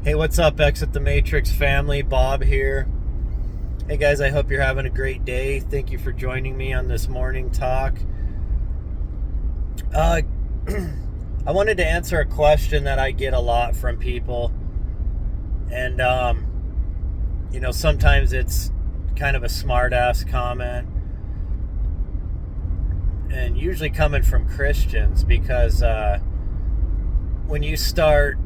Hey, what's up, Exit the Matrix family? Bob here. Hey guys, I hope you're having a great day. Thank you for joining me on this morning talk. Uh, I wanted to answer a question that I get a lot from people. And, sometimes it's kind of a smart-ass comment. And usually coming from Christians because when you start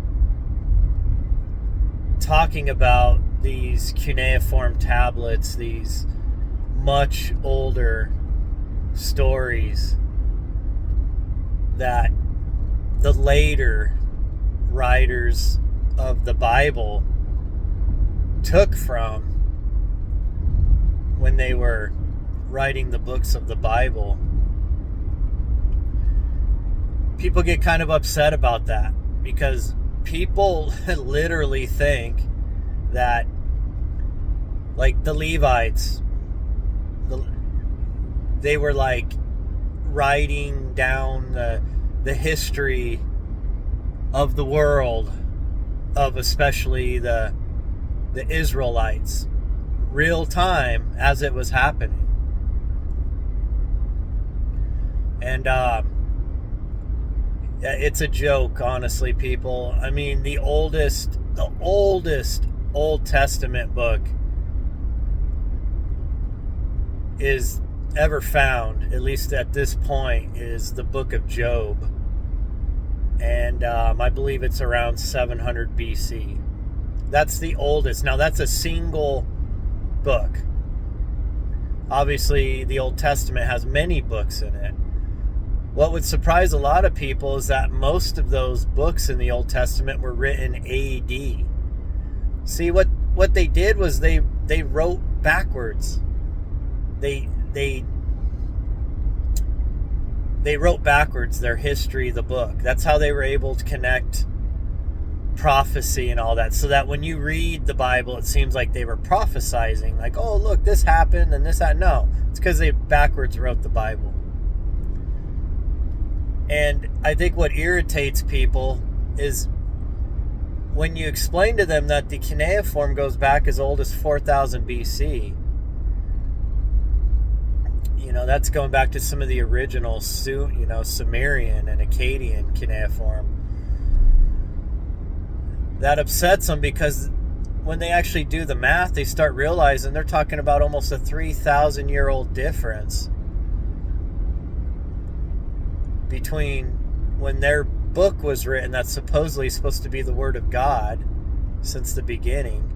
talking about these cuneiform tablets, these much older stories that the later writers of the Bible took from when they were writing the books of the Bible, people get kind of upset about that because people literally think that, like, the Levites, they were like writing down the history of the world, of especially the Israelites, real time as it was happening. And it's a joke, honestly, people. I mean, the oldest Old Testament book is ever found, at least at this point, is the book of Job. And I believe it's around 700 BC. That's the oldest. Now, that's a single book. Obviously, the Old Testament has many books in it. What would surprise a lot of people is that most of those books in the Old Testament were written AD. See, what they did was they wrote backwards. They wrote backwards their history, the book. That's how they were able to connect prophecy and all that, so that when you read the Bible, it seems like they were prophesizing, like, oh, look, this happened and this, that. No, it's because they backwards wrote the Bible. And I think what irritates people is when you explain to them that the cuneiform goes back as old as 4000 BC. That's going back to some of the original, Sumerian and Akkadian cuneiform. That upsets them because when they actually do the math, they start realizing they're talking about almost a 3,000-year-old difference between when their book was written, that's supposedly supposed to be the Word of God since the beginning,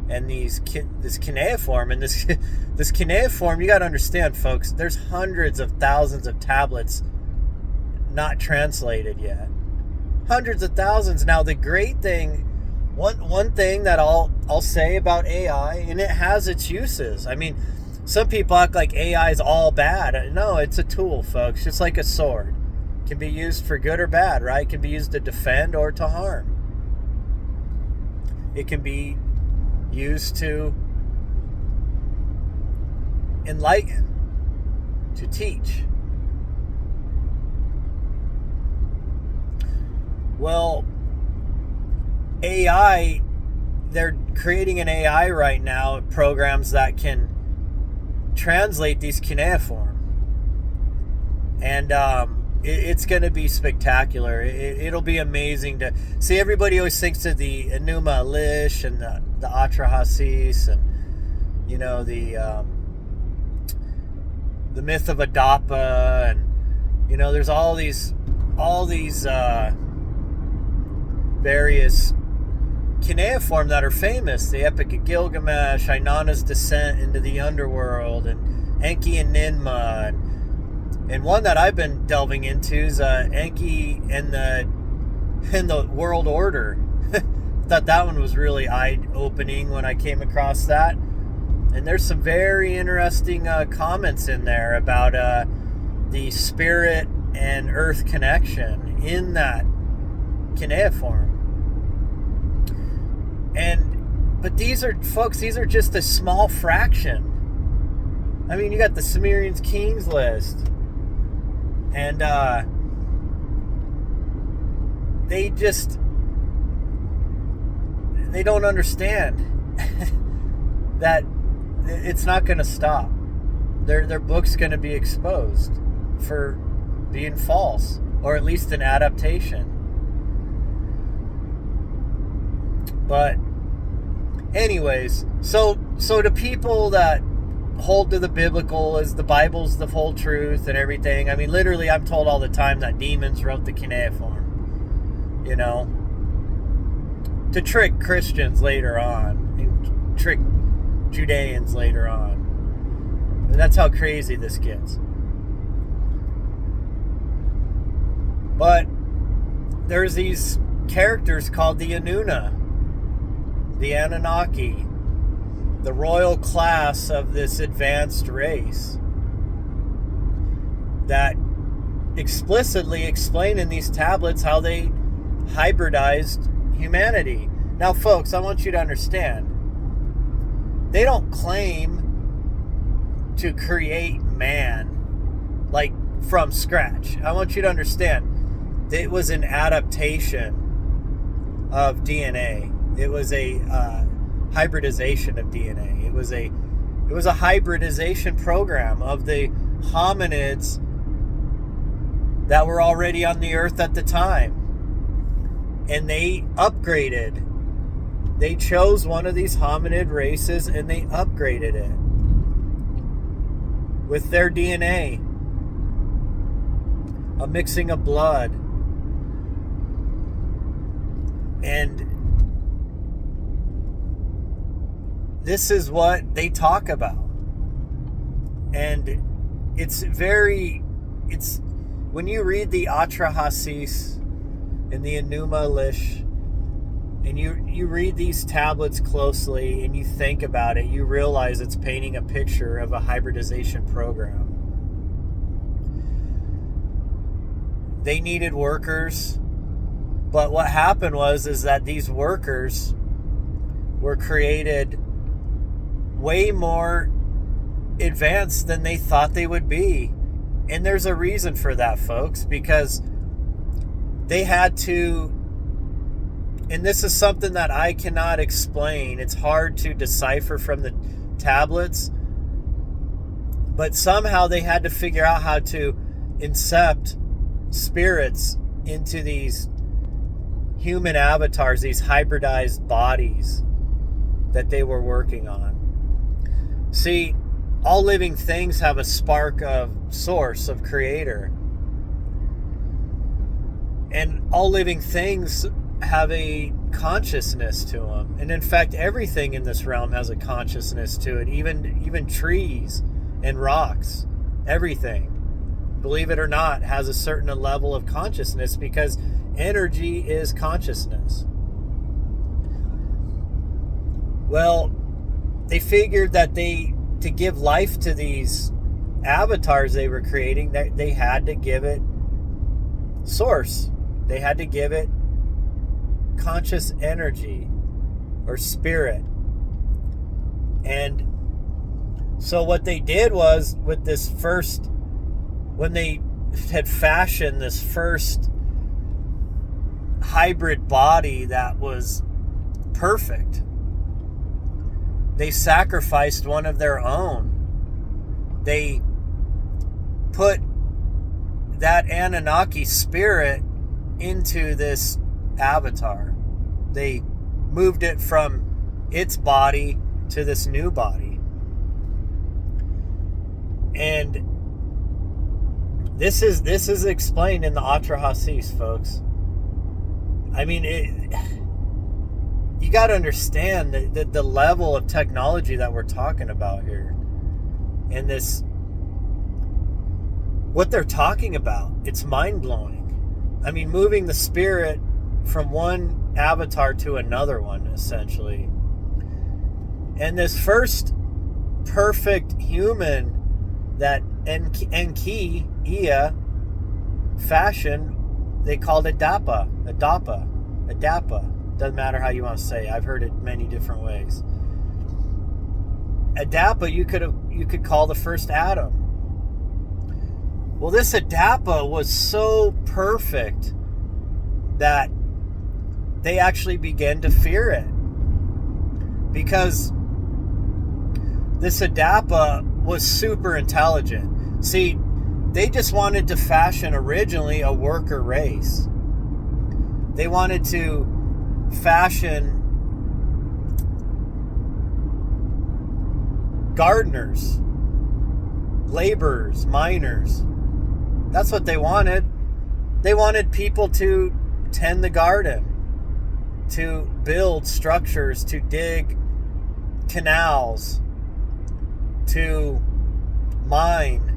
and this cuneiform. And this cuneiform, you got to understand, folks, there's hundreds of thousands of tablets not translated yet. Hundreds of thousands. Now, the great thing, one thing that I'll say about AI, and it has its uses. I mean, some people act like AI is all bad. No, it's a tool, folks, just like a sword. It can be used for good or bad, right? It can be used to defend or to harm. It can be used to enlighten, to teach. Well, AI, they're creating an AI right now, programs that can translate these cuneiform, and it's going to be spectacular. It'll be amazing to see. Everybody always thinks of the Anunna Elish and the Atrahasis, and the myth of Adapa, and there's all these various cuneiform that are famous. The Epic of Gilgamesh, Inanna's descent into the underworld, and Enki and Ninmah, and one that I've been delving into is Enki and the World Order. Thought that one was really eye-opening when I came across that. And there's some very interesting comments in there about the spirit and earth connection in that cuneiform. But these are just a small fraction. I mean, you got the Sumerians Kings list, and they just they don't understand that it's not going to stop. Their book's going to be exposed for being false, or at least an adaptation. But anyways, so to people that hold to the biblical as the Bible's the full truth and everything, I mean, literally, I'm told all the time that demons wrote the cuneiform, you know, to trick Christians later on and trick Judeans later on. And that's how crazy this gets. But there's these characters called the Anunna, the Anunnaki, the royal class of this advanced race that explicitly explain in these tablets how they hybridized humanity. Now, folks, I want you to understand, they don't claim to create man like from scratch. I want you to understand, it was an adaptation of DNA. It was a hybridization of DNA. It was a hybridization program of the hominids that were already on the earth at the time. And they upgraded. They chose one of these hominid races and they upgraded it with their DNA, a mixing of blood. And this is what they talk about. And it's when you read the Atrahasis and the Enuma Elish, and you read these tablets closely and you think about it, you realize it's painting a picture of a hybridization program. They needed workers, but what happened is that these workers were created way more advanced than they thought they would be. And there's a reason for that, folks, because they had to, and this is something that I cannot explain. It's hard to decipher from the tablets, but somehow they had to figure out how to incept spirits into these human avatars, these hybridized bodies that they were working on. See, all living things have a spark of source, of creator. And all living things have a consciousness to them. And in fact, everything in this realm has a consciousness to it. Even trees and rocks, everything, believe it or not, has a certain level of consciousness, because energy is consciousness. Well, they figured that to give life to these avatars they were creating, they had to give it source. They had to give it conscious energy or spirit. And so what they did was, with this first, when they had fashioned this first hybrid body that was perfect, they sacrificed one of their own. They put that Anunnaki spirit into this avatar. They moved it from its body to this new body. And this is explained in the Atrahasis, folks. I mean, you got to understand the level of technology that we're talking about here. And this, what they're talking about, it's mind-blowing. I mean, moving the spirit from one avatar to another one, essentially. And this first perfect human that Enki, Ea, fashioned, they called it Adapa. Doesn't matter how you want to say it. I've heard it many different ways. Adapa, you could call the first Adam. Well, this Adapa was so perfect that they actually began to fear it. because this Adapa was super intelligent. See, they just wanted to fashion originally a worker race. They wanted to fashion gardeners, laborers, miners. That's what they wanted. They wanted people to tend the garden, to build structures, to dig canals, to mine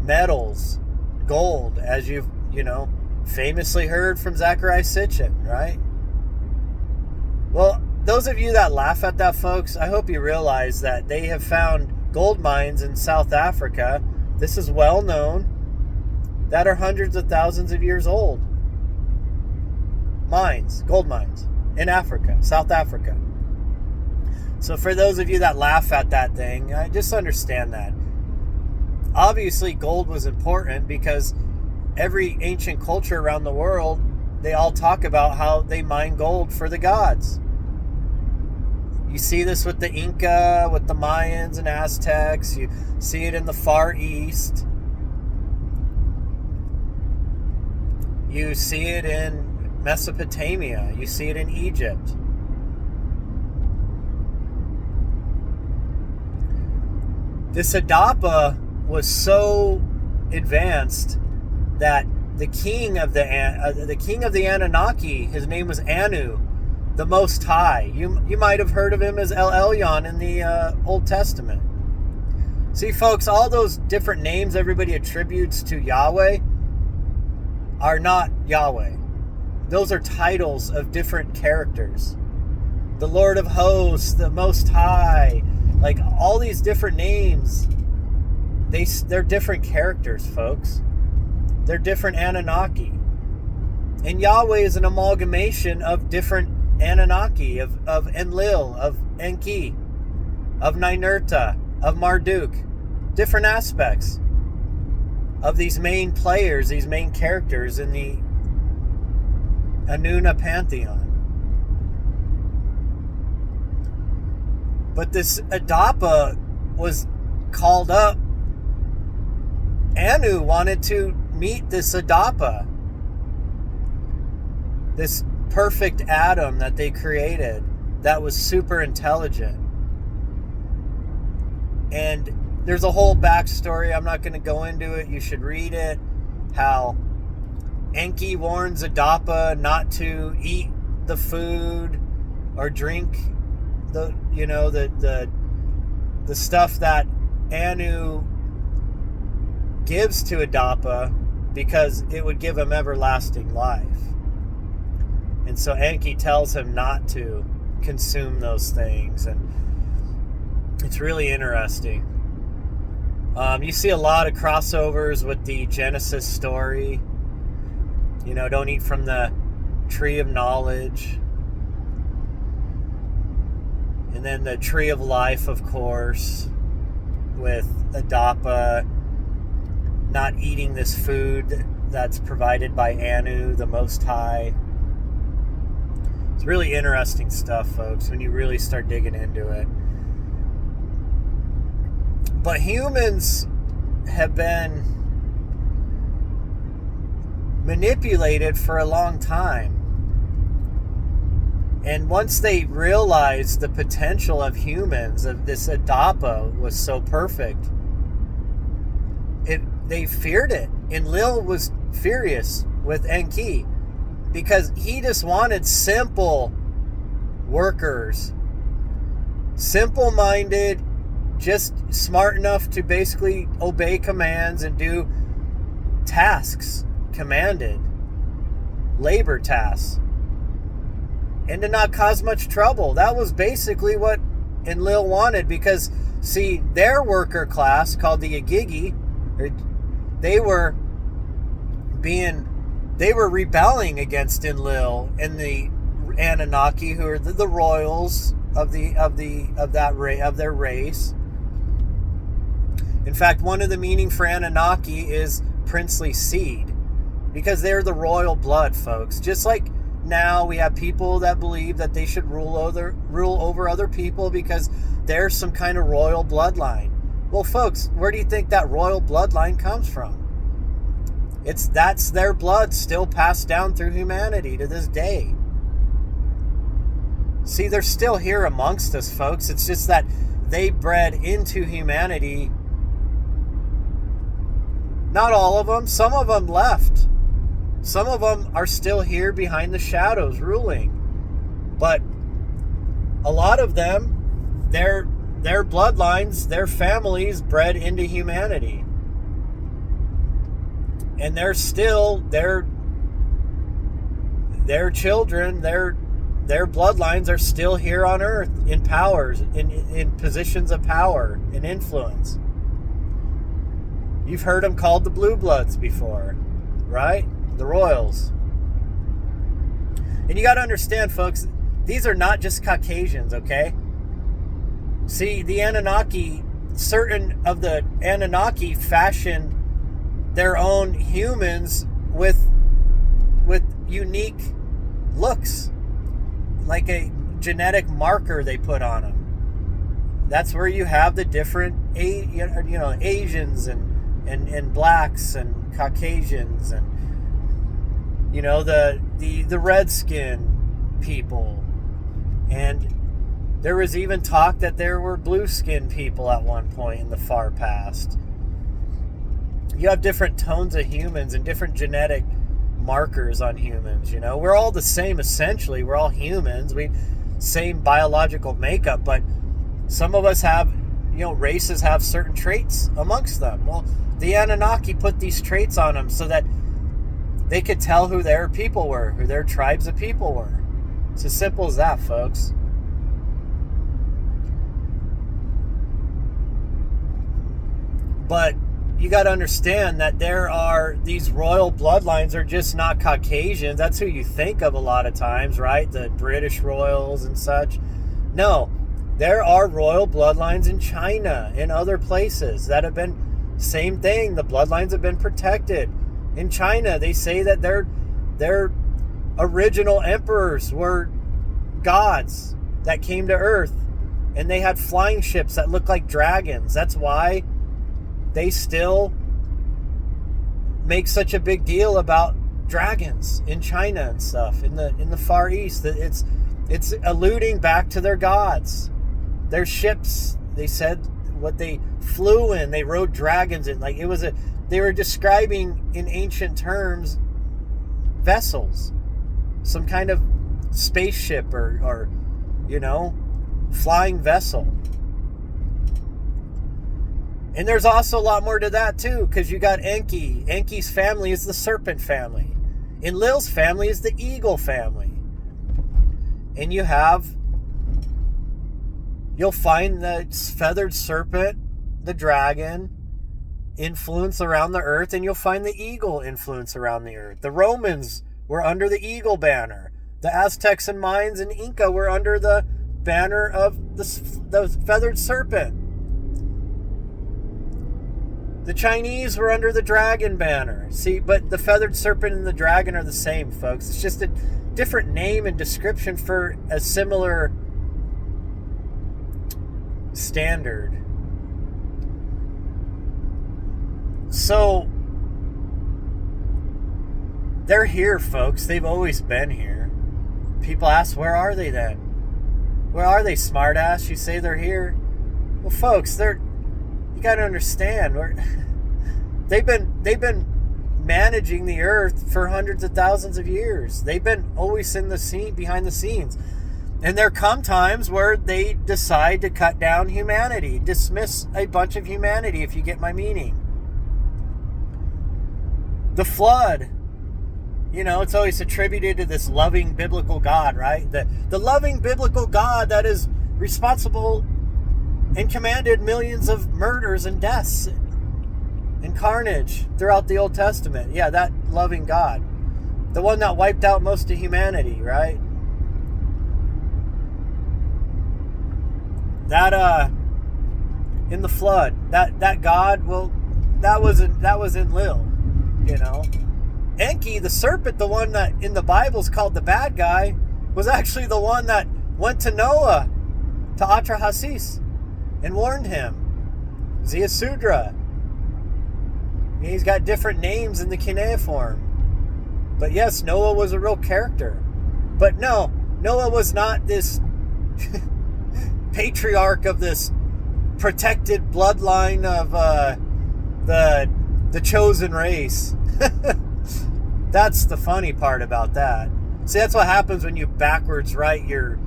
metals, gold, as you've, famously heard from Zecharia Sitchin, right? Well, those of you that laugh at that, folks, I hope you realize that they have found gold mines in South Africa. This is well known, that are hundreds of thousands of years old. Mines, gold mines in Africa, South Africa. So for those of you that laugh at that thing, I just understand that. Obviously, gold was important because every ancient culture around the world, they all talk about how they mine gold for the gods. You see this with the Inca, with the Mayans and Aztecs. You see it in the Far East. You see it in Mesopotamia. You see it in Egypt. This Adapa was so advanced that the king of the Anunnaki, his name was Anu, the Most High. You might have heard of him as El Elyon in the Old Testament. See, folks, all those different names everybody attributes to Yahweh are not Yahweh. Those are titles of different characters. The Lord of Hosts, the Most High, like all these different names, they're different characters, folks. They're different Anunnaki. And Yahweh is an amalgamation of different Anunnaki, of Enlil, of Enki, of Ninurta, of Marduk. Different aspects of these main players, these main characters in the Anunna pantheon. But this Adapa was called up. Anu wanted to meet this Adapa, this perfect atom that they created that was super intelligent. And there's a whole backstory. I'm not going to go into it. You should read it. How Enki warns Adapa not to eat the food or drink the stuff that Anu gives to Adapa, because it would give him everlasting life. And so Enki tells him not to consume those things, and it's really interesting. You see a lot of crossovers with the Genesis story. Don't eat from the tree of knowledge. And then the tree of life, of course, with Adapa not eating this food that's provided by Anu, the Most High. It's really interesting stuff, folks, when you really start digging into it. But humans have been manipulated for a long time. And once they realized the potential of humans, of this Adapa was so perfect, they feared it. Enlil was furious with Enki because he just wanted simple workers, simple-minded, just smart enough to basically obey commands and do tasks commanded, labor tasks, and to not cause much trouble. That was basically what Enlil wanted, because, see, their worker class, called the Agigi, they were rebelling against Enlil and the Anunnaki, who are the royals of their race. In fact, one of the meaning for Anunnaki is princely seed, because they're the royal blood, folks. Just like now we have people that believe that they should rule over other people because there's some kind of royal bloodline. Well, folks, where do you think that royal bloodline comes from? That's their blood still passed down through humanity to this day. See, they're still here amongst us, folks. It's just that they bred into humanity. Not all of them. Some of them left. Some of them are still here behind the shadows ruling. But a lot of them, their bloodlines, their families bred into humanity. And they're still, their children, their bloodlines are still here on earth in powers, in positions of power and influence. You've heard them called the Blue Bloods before, right? The Royals. And you got to understand, folks, these are not just Caucasians, okay? See, the Anunnaki, certain of the Anunnaki fashioned their own humans with unique looks, like a genetic marker they put on them. That's where you have the different, Asians and blacks and Caucasians and the red-skin people. And there was even talk that there were blue-skinned people at one point in the far past. You have different tones of humans and different genetic markers on humans. We're all the same essentially. We're all humans. Same biological makeup, but some of us have, races have certain traits amongst them. Well, the Anunnaki put these traits on them so that they could tell who their people were, who their tribes of people were. It's as simple as that, folks. But you got to understand that there are these royal bloodlines are just not Caucasians. That's who you think of a lot of times, right? The British royals and such. No, there are royal bloodlines in China and other places that have been, same thing. The bloodlines have been protected. In China, they say that their original emperors were gods that came to Earth, and they had flying ships that looked like dragons. That's why they still make such a big deal about dragons in China and stuff in the Far East. It's alluding back to their gods. Their ships, they said, what they flew in, they rode dragons in. Like they were describing in ancient terms vessels, some kind of spaceship or flying vessel. And there's also a lot more to that too, because you got Enki. Enki's family is the serpent family. Enlil's family is the eagle family. And you'll find the feathered serpent, the dragon, influence around the earth, and you'll find the eagle influence around the earth. The Romans were under the eagle banner. The Aztecs and Mayans and Inca were under the banner of the feathered serpent. The Chinese were under the dragon banner. See, but the feathered serpent and the dragon are the same, folks. It's just a different name and description for a similar standard. So, they're here, folks. They've always been here. People ask, where are they then? Where are they, smartass? You say they're here. Well, folks, you got to understand, they've been managing the earth for hundreds of thousands of years. They've been always in the scene, behind the scenes. And there come times where they decide to cut down humanity, dismiss a bunch of humanity, if you get my meaning. The flood, it's always attributed to this loving biblical God, right? The loving biblical God that is responsible and commanded millions of murders and deaths and carnage throughout the Old Testament. Yeah, that loving God. The one that wiped out most of humanity, right? That in the flood, that God, well, that was Enlil, Enki, the serpent, the one that in the Bible is called the bad guy, was actually the one that went to Noah, to Atrahasis, and warned him. Ziasudra. He's got different names in the cuneiform. But yes, Noah was a real character. But no, Noah was not this patriarch of this protected bloodline of the chosen race. That's the funny part about that. See, that's what happens when you backwards write your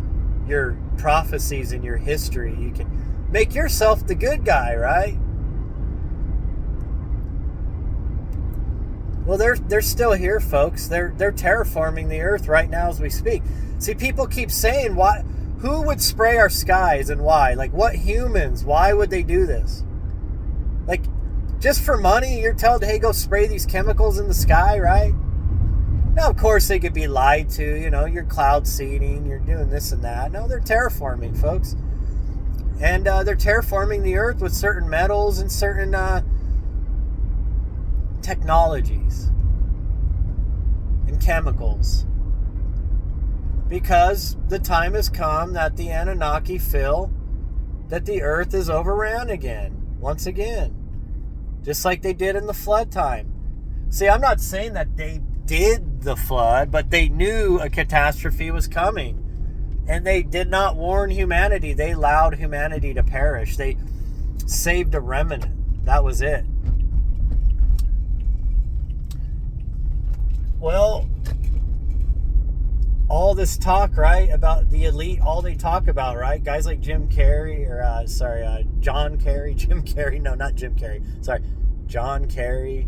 prophecies in your history. You can make yourself the good guy, right? Well, they're still here, folks. They're terraforming the earth right now as we speak. See, people keep saying, who would spray our skies and why? Like, what humans? Why would they do this? Like, just for money, you're told, hey, go spray these chemicals in the sky, right? Now, of course, they could be lied to. You know, you're cloud seeding, you're doing this and that. No, they're terraforming, folks. And they're terraforming the earth with certain metals and certain technologies and chemicals. Because the time has come that the Anunnaki feel that the earth is overran again, once again. Just like they did in the flood time. See, I'm not saying that they did the flood, but they knew a catastrophe was coming. And they did not warn humanity. They allowed humanity to perish. They saved a remnant. That was it. Well, all this talk, right, about the elite, all they talk about, right, guys like Jim Carrey, or, John Kerry, Jim Carrey, no, not Jim Carrey, sorry, John Kerry,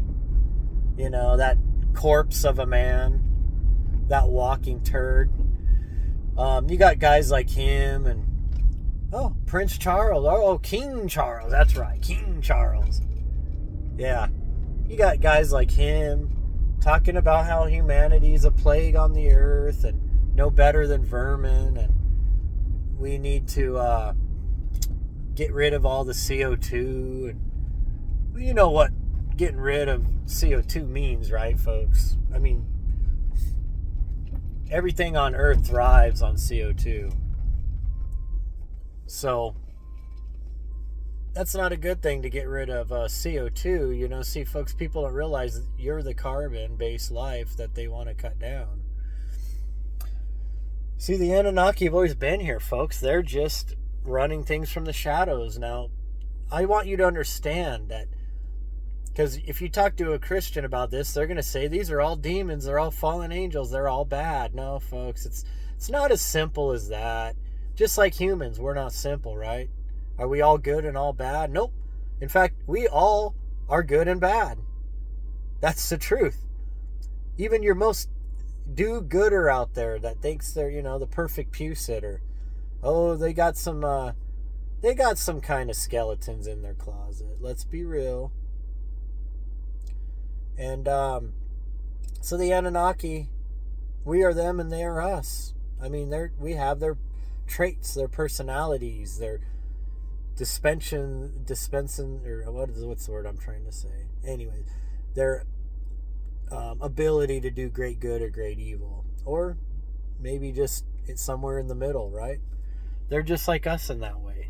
you know, that corpse of a man, that walking turd. You got guys like him and, Prince Charles, King Charles, that's right, King Charles. Yeah, you got guys like him talking about how humanity is a plague on the earth and no better than vermin, and we need to get rid of all the CO2. And well, you know what getting rid of CO2 means, right, folks? I mean, everything on earth thrives on CO2. So that's not a good thing to get rid of CO2. You know, see, folks, people don't realize that you're the carbon-based life that they want to cut down. See, the Anunnaki have always been here, folks. They're just running things from the shadows. Now, I want you to understand that, because if you talk to a Christian about this, they're going to say, these are all demons, they're all fallen angels, they're all bad. No, folks, it's not as simple as that. Just like humans, we're not simple, right? Are we all good and all bad? Nope. In fact, we all are good and bad. That's the truth. Even your most do-gooder out there that thinks they're, you know, the perfect pew sitter. Oh, they got some kind of skeletons in their closet. Let's be real. And so the Anunnaki, we are them and they are us. I mean, we have their traits, their personalities, their dispensing, or what's the word I'm trying to say? Anyway, their ability to do great good or great evil, or maybe just it's somewhere in the middle, right? They're just like us in that way.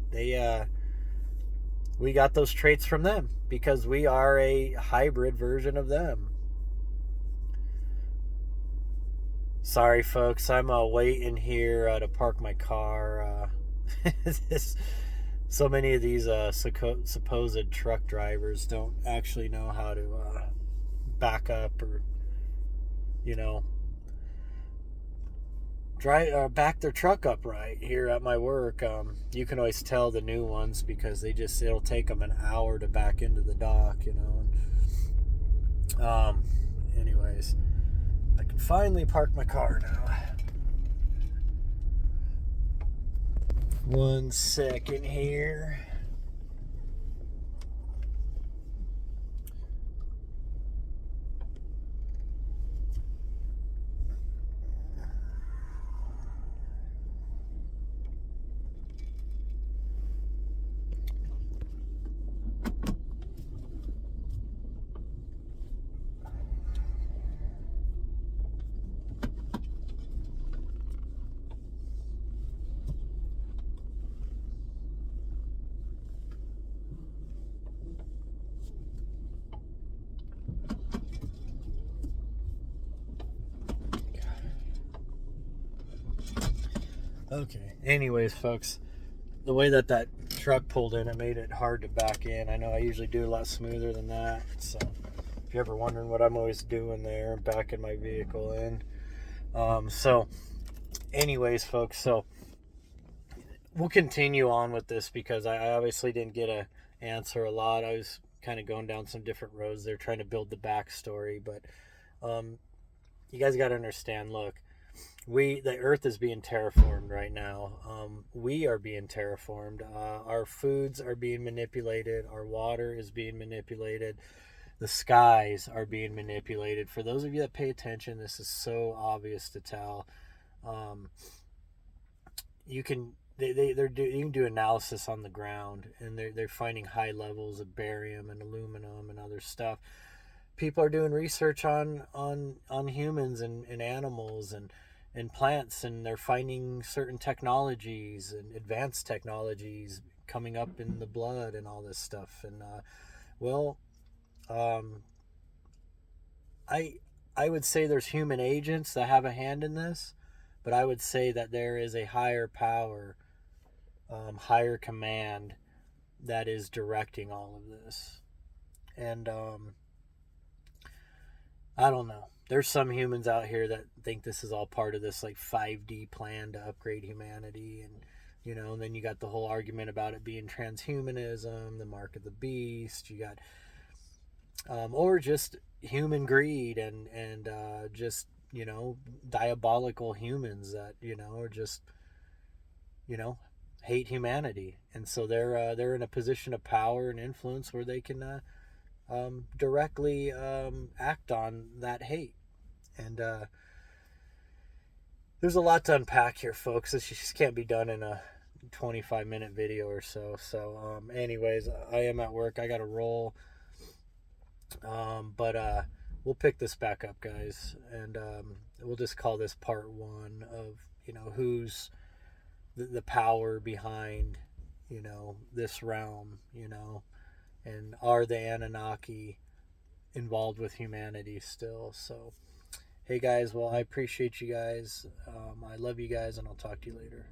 We got those traits from them because we are a hybrid version of them. Sorry, folks, I'm waiting here to park my car. So many of these supposed truck drivers don't actually know how to back up or, you know, back their truck up right. Here at my work, you can always tell the new ones because it'll take them an hour to back into the dock, you know. Anyways, I can finally park my car now. 1 second here. Okay. Anyways, folks, the way that truck pulled in, it made it hard to back in. I know I usually do a lot smoother than that. So if you're ever wondering what I'm always doing there, backing my vehicle in. So anyways, folks, so we'll continue on with this because I obviously didn't get a answer a lot. I was kind of going down some different roads there trying to build the backstory, but you guys got to understand, look, the earth is being terraformed right now. We are being terraformed. Our foods are being manipulated. Our water is being manipulated. The skies are being manipulated. For those of you that pay attention, this is so obvious to tell. Um, you can you can do analysis on the ground, and they're finding high levels of barium and aluminum and other stuff. People are doing research on humans and animals and plants, and they're finding certain technologies and advanced technologies coming up in the blood and all this stuff. And well, um, I I would say there's human agents that have a hand in this, but I would say that there is a higher power, higher command that is directing all of this. And I don't know. There's some humans out here that think this is all part of this like 5D plan to upgrade humanity, and and then you got the whole argument about it being transhumanism, the mark of the beast. You got or just human greed and just diabolical humans that are just you know hate humanity, and so they're in a position of power and influence where they can directly act on that hate. And there's a lot to unpack here, folks. This just can't be done in a 25-minute video or so. So, anyways, I am at work. I got to roll. But we'll pick this back up, guys. And we'll just call this part one of, who's the power behind, this realm, and are the Anunnaki involved with humanity still? So, hey guys, well, I appreciate you guys. I love you guys, and I'll talk to you later.